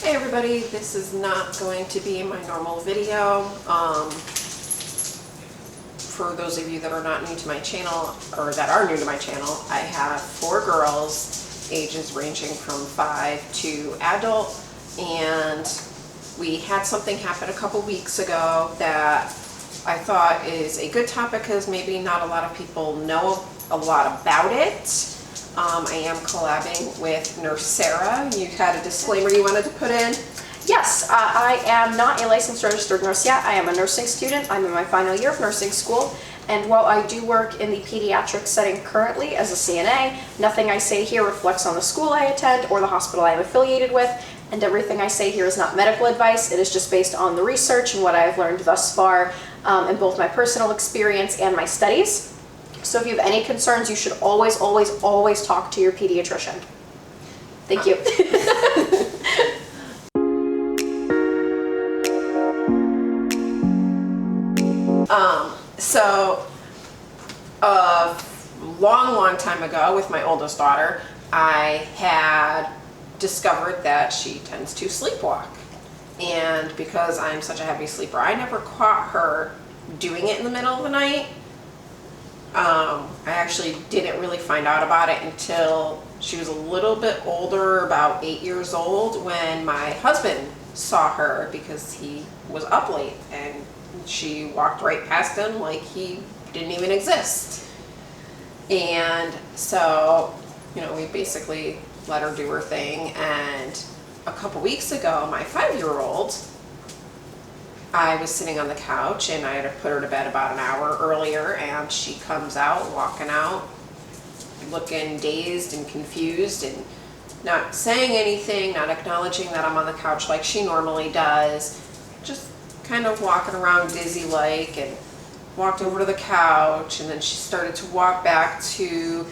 Hey everybody, this is not going to be my normal video. For those of you that are not new to my channel, or that are new to my channel, I have 4 girls, ages ranging from 5 to adult, and we had something happen a couple weeks ago that I thought is a good topic because maybe not a lot of people know a lot about it. I am collabing with Nurse Sarah. You had a disclaimer you wanted to put in? Yes, I am not a licensed registered nurse yet. I am a nursing student. I'm in my final year of nursing school. And while I do work in the pediatric setting currently as a CNA, nothing I say here reflects on the school I attend or the hospital I am affiliated with. And everything I say here is not medical advice. It is just based on the research and what I've learned thus far in both my personal experience and my studies. So if you have any concerns, you should always talk to your pediatrician. Thank you. So a long time ago with my oldest daughter, I had discovered that she tends to sleepwalk. And because I'm such a heavy sleeper, I never caught her doing it in the middle of the night. I actually didn't really find out about it until she was a little bit older, about 8 years old, when my husband saw her because he was up late and she walked right past him like he didn't even exist. And so, you know, we basically let her do her thing. And a couple weeks ago, my 5-year-old, I was sitting on the couch and I had put her to bed about an hour earlier, and she comes out, walking out, looking dazed and confused and not saying anything, not acknowledging that I'm on the couch like she normally does, just kind of walking around dizzy-like, and walked over to the couch, and then she started to walk back to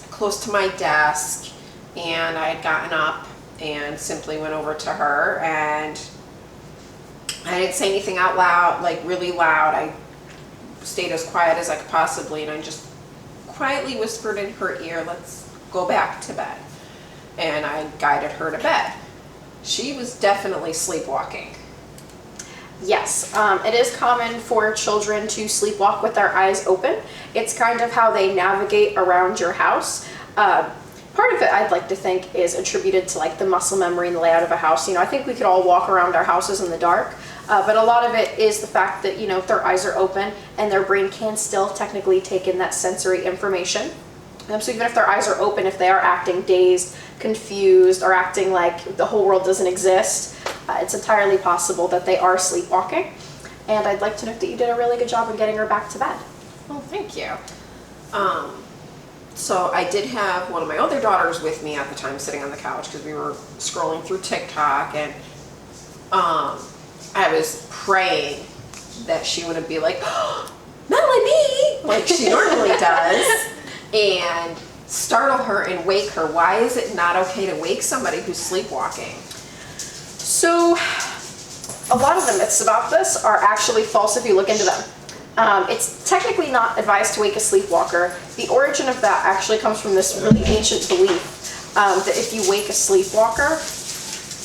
close to my desk, and I had gotten up and simply went over to her, and I didn't say anything out loud, like really loud. I stayed as quiet as I could possibly, and I just quietly whispered in her ear, "Let's go back to bed." And I guided her to bed. She was definitely sleepwalking. Yes, it is common for children to sleepwalk with their eyes open. It's kind of how they navigate around your house. Part of it, I'd like to think, is attributed to like the muscle memory and the layout of a house. You know, I think we could all walk around our houses in the dark, but a lot of it is the fact that, you know, their eyes are open and their brain can still technically take in that sensory information. So even if their eyes are open, if they are acting dazed, confused, or acting like the whole world doesn't exist, it's entirely possible that they are sleepwalking. And I'd like to note that you did a really good job in getting her back to bed. Well, thank you. So I did have one of my other daughters with me at the time, sitting on the couch, because we were scrolling through TikTok, and I was praying that she wouldn't be like, "Oh, Melanie," like she normally does, and startle her and wake her. Why is it not okay to wake somebody who's sleepwalking? So a lot of the myths about this are actually false if you look into them. It's technically not advised to wake a sleepwalker. The origin of that actually comes from this really ancient belief that if you wake a sleepwalker,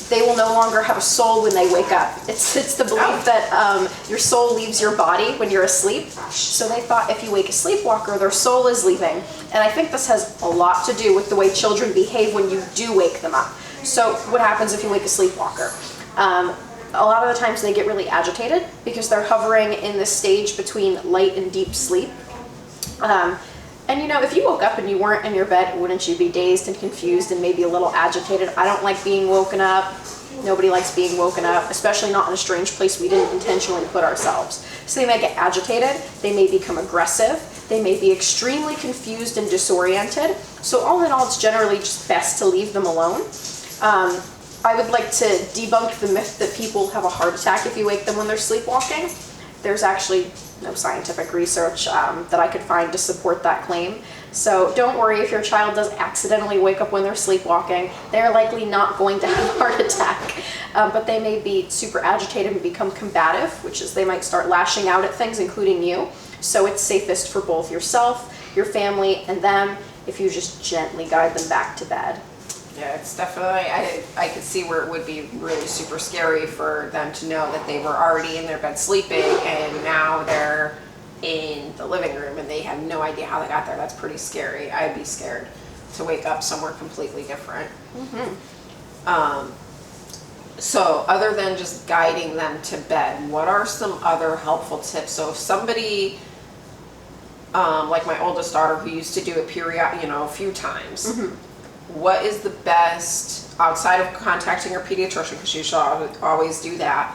they will no longer have a soul when they wake up. It's the belief that your soul leaves your body when you're asleep. So they thought if you wake a sleepwalker, their soul is leaving. And I think this has a lot to do with the way children behave when you do wake them up. So what happens if you wake a sleepwalker? A lot of the times they get really agitated because they're hovering in this stage between light and deep sleep. And you know, if you woke up and you weren't in your bed, wouldn't you be dazed and confused and maybe a little agitated? I don't like being woken up. Nobody likes being woken up, especially not in a strange place we didn't intentionally put ourselves. So they may get agitated, they may become aggressive, they may be extremely confused and disoriented. So all in all, it's generally just best to leave them alone. I would like to debunk the myth that people have a heart attack if you wake them when they're sleepwalking. There's actually no scientific research that I could find to support that claim. So don't worry if your child does accidentally wake up when they're sleepwalking. They're likely not going to have a heart attack, but they may be super agitated and become combative, which is they might start lashing out at things, including you. So it's safest for both yourself, your family, and them if you just gently guide them back to bed. Yeah, it's definitely, I could see where it would be really super scary for them to know that they were already in their bed sleeping and now they're in the living room and they have no idea how they got there. That's pretty scary. I'd be scared to wake up somewhere completely different. So other than just guiding them to bed, what are some other helpful tips? So if somebody, like my oldest daughter who used to do it a few times, what is the best, outside of contacting her pediatrician, because she should always do that,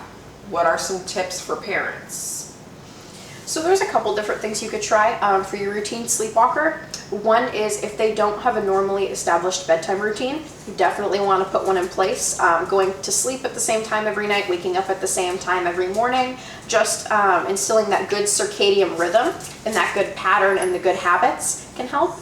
what are some tips for parents? So there's a couple different things you could try for your routine sleepwalker. One is if they don't have a normally established bedtime routine, you definitely want to put one in place. Going to sleep at the same time every night, waking up at the same time every morning, just instilling that good circadian rhythm and that good pattern and the good habits can help.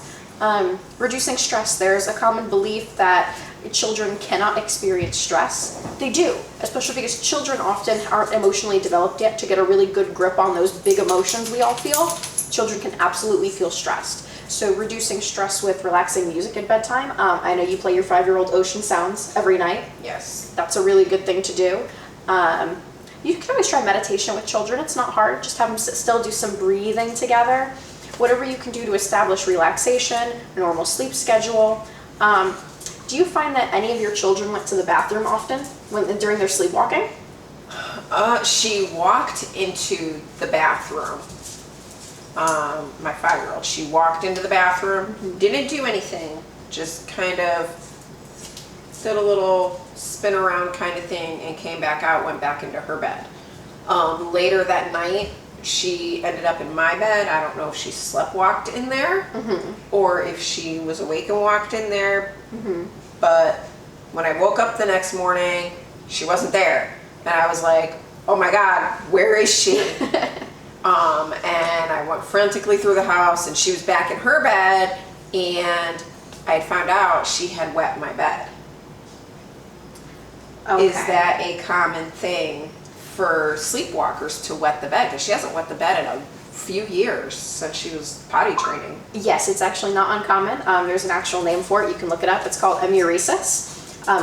Reducing stress. There's a common belief that children cannot experience stress. They do, especially because children often aren't emotionally developed yet to get a really good grip on those big emotions we all feel. Children can absolutely feel stressed. So reducing stress with relaxing music at bedtime. I know you play your 5-year-old Ocean Sounds every night. Yes. That's a really good thing to do. You can always try meditation with children. It's not hard. Just have them sit still, do some breathing together. Whatever you can do to establish relaxation, normal sleep schedule. Do you find that any of your children went to the bathroom often during their sleepwalking? She walked into the bathroom. My 5-year-old, she walked into the bathroom, didn't do anything, just kind of did a little spin around kind of thing and came back out, went back into her bed. Later that night, she ended up in my bed. I don't know if she sleptwalked in there or if she was awake and walked in there. But when I woke up the next morning, she wasn't there. And I was like, oh my God, where is she? And I went frantically through the house and she was back in her bed and I had found out she had wet my bed. Okay. Is that a common thing for sleepwalkers to wet the bed? Because she hasn't wet the bed in a few years since she was potty training. Yes, it's actually not uncommon. There's an actual name for it. You can look it up. It's called enuresis.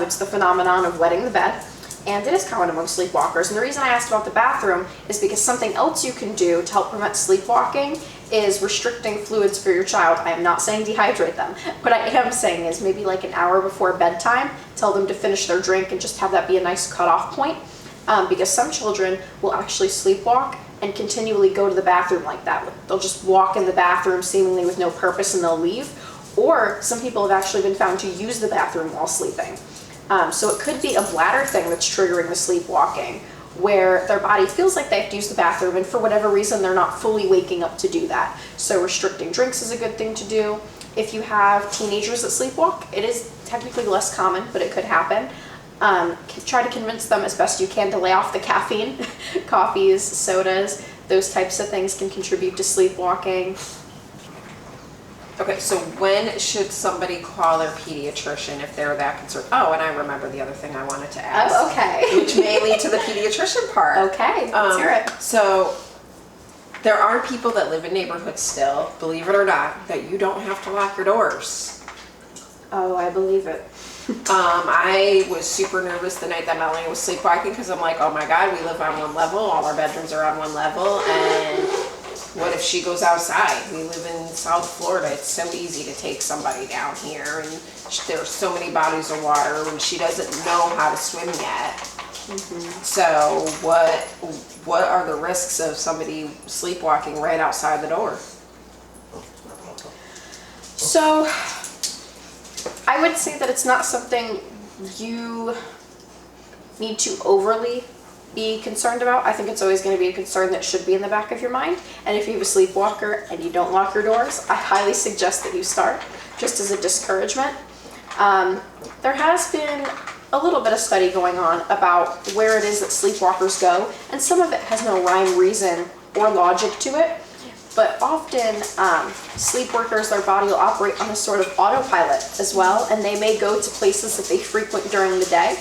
It's the phenomenon of wetting the bed. And it is common among sleepwalkers. And the reason I asked about the bathroom is because something else you can do to help prevent sleepwalking is restricting fluids for your child. I am not saying dehydrate them. What I am saying is maybe like an hour before bedtime, tell them to finish their drink and just have that be a nice cutoff point. Because some children will actually sleepwalk and continually go to the bathroom like that. They'll just walk in the bathroom seemingly with no purpose and they'll leave. Or some people have actually been found to use the bathroom while sleeping. So it could be a bladder thing that's triggering the sleepwalking, where their body feels like they have to use the bathroom and for whatever reason they're not fully waking up to do that. So restricting drinks is a good thing to do. If you have teenagers that sleepwalk, it is technically less common, but it could happen. Try to convince them as best you can to lay off the caffeine. Coffees, sodas, those types of things can contribute to sleepwalking. Okay, so when should somebody call their pediatrician if they're that concerned? Oh, and I remember the other thing I wanted to ask. Oh, okay. Which may lead to the pediatrician part. Okay, let's hear it. So there are people that live in neighborhoods still, believe it or not, that you don't have to lock your doors. Oh, I believe it. I was super nervous the night that Melanie was sleepwalking because I'm like, oh my God, we live on one level, all our bedrooms are on one level, and what if she goes outside? We live in South Florida. It's so easy to take somebody down here, and there's so many bodies of water, and she doesn't know how to swim yet. So what are the risks of somebody sleepwalking right outside the door? So I would say that it's not something you need to overly be concerned about. I think it's always going to be a concern that should be in the back of your mind. And if you have a sleepwalker and you don't lock your doors, I highly suggest that you start, just as a discouragement. There has been a little bit of study going on about where it is that sleepwalkers go, and some of it has no rhyme, reason, or logic to it. But often, sleepwalkers, their body will operate on a sort of autopilot as well, and they may go to places that they frequent during the day.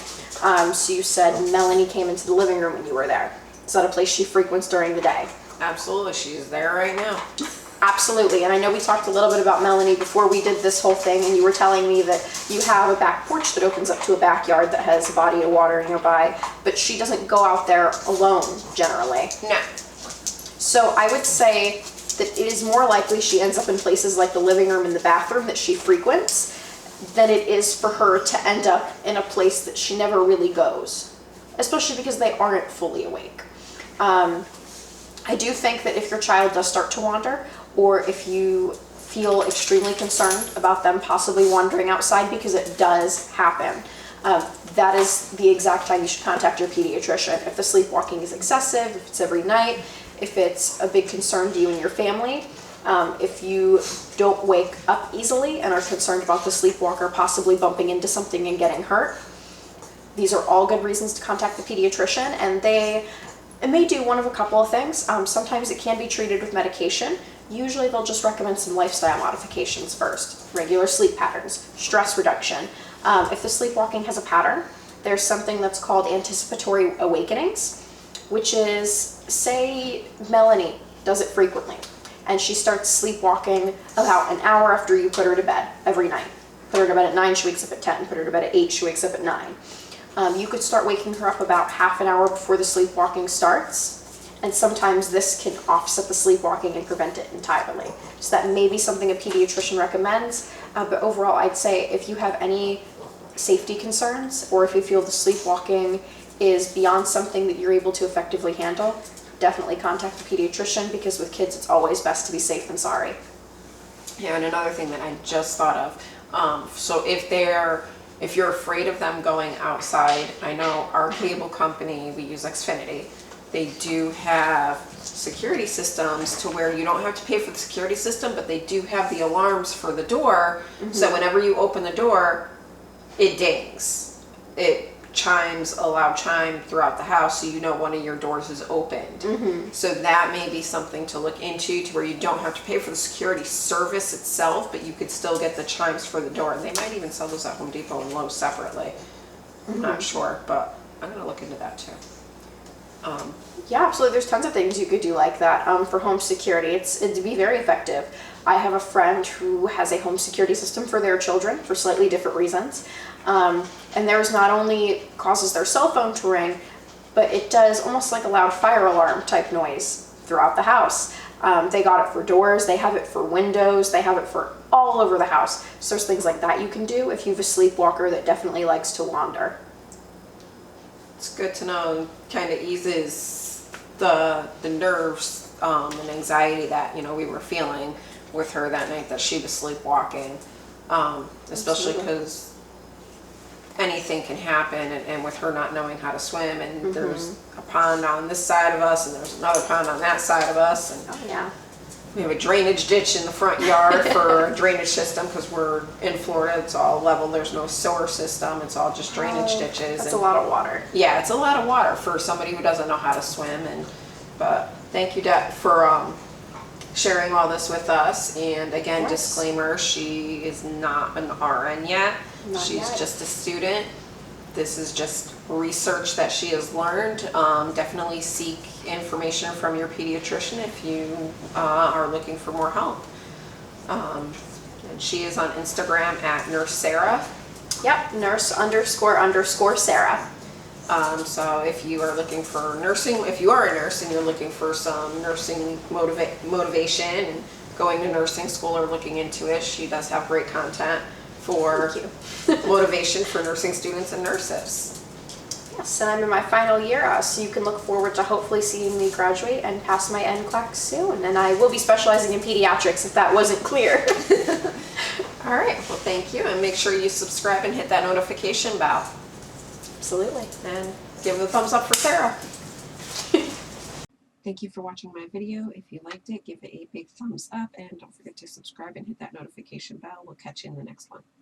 So you said Melanie came into the living room when you were there. Is that a place she frequents during the day? Absolutely, she's there right now. Absolutely, and I know we talked a little bit about Melanie before we did this whole thing, and you were telling me that you have a back porch that opens up to a backyard that has a body of water nearby, but she doesn't go out there alone generally. No. So I would say that it is more likely she ends up in places like the living room and the bathroom that she frequents than it is for her to end up in a place that she never really goes, especially because they aren't fully awake. I do think that if your child does start to wander, or if you feel extremely concerned about them possibly wandering outside, because it does happen, that is the exact time you should contact your pediatrician. If the sleepwalking is excessive, if it's every night, if it's a big concern to you and your family, if you don't wake up easily and are concerned about the sleepwalker possibly bumping into something and getting hurt, these are all good reasons to contact the pediatrician, and it may do one of a couple of things. Sometimes it can be treated with medication. Usually they'll just recommend some lifestyle modifications first. Regular sleep patterns, stress reduction. If the sleepwalking has a pattern, there's something that's called anticipatory awakenings, which is, say Melanie does it frequently, and she starts sleepwalking about an hour after you put her to bed every night. Put her to bed at 9, she wakes up at 10. Put her to bed at 8, she wakes up at 9. You could start waking her up about half an hour before the sleepwalking starts, and sometimes this can offset the sleepwalking and prevent it entirely. So that may be something a pediatrician recommends, but overall I'd say if you have any safety concerns, or if you feel the sleepwalking is beyond something that you're able to effectively handle, definitely contact the pediatrician, because with kids it's always best to be safe than sorry. Yeah, and another thing that I just thought of, so if you're afraid of them going outside, I know our cable company, we use Xfinity, they do have security systems to where you don't have to pay for the security system, but they do have the alarms for the door. So whenever you open the door, it dings. It chimes, a loud chime throughout the house, so you know one of your doors is opened. So that may be something to look into, to where you don't have to pay for the security service itself, but you could still get the chimes for the door. And they might even sell those at Home Depot and Lowe's separately. I'm not sure, but I'm gonna look into that too. Yeah, absolutely. There's tons of things you could do like that for home security. It'd be very effective. I have a friend who has a home security system for their children for slightly different reasons. And theirs not only causes their cell phone to ring, but it does almost like a loud fire alarm type noise throughout the house. They got it for doors, they have it for windows, they have it for all over the house. So there's things like that you can do if you have a sleepwalker that definitely likes to wander. It's good to know, kind of eases the nerves and anxiety that, you know, we were feeling with her that night that she was sleepwalking, especially because anything can happen, and with her not knowing how to swim, and there's a pond on this side of us and there's another pond on that side of us, and Oh yeah. we have a drainage ditch in the front yard for a drainage system, because we're in Florida, it's all level, there's no sewer system, it's all just drainage ditches. That's and a lot of water. yeah, it's a lot of water for somebody who doesn't know how to swim. But thank you, Deb, for sharing all this with us. And again, Yes. disclaimer, she is not an RN yet. Not She's yet. just a student. This is just research that she has learned. Definitely seek information from your pediatrician if you are looking for more help. And she is on Instagram at Nurse Sarah. Yep, nurse__Sarah. So if you are looking for nursing, if you are a nurse and you're looking for some nursing motivation and going to nursing school or looking into it, she does have great content for motivation for nursing students and nurses. Yes, and I'm in my final year, so you can look forward to hopefully seeing me graduate and pass my NCLEX soon. And I will be specializing in pediatrics, if that wasn't clear. All right, well, thank you, and make sure you subscribe and hit that notification bell. Absolutely. And give it a thumbs up for Sarah. Thank you for watching my video. If you liked it, give it a big thumbs up, and don't forget to subscribe and hit that notification bell. We'll catch you in the next one.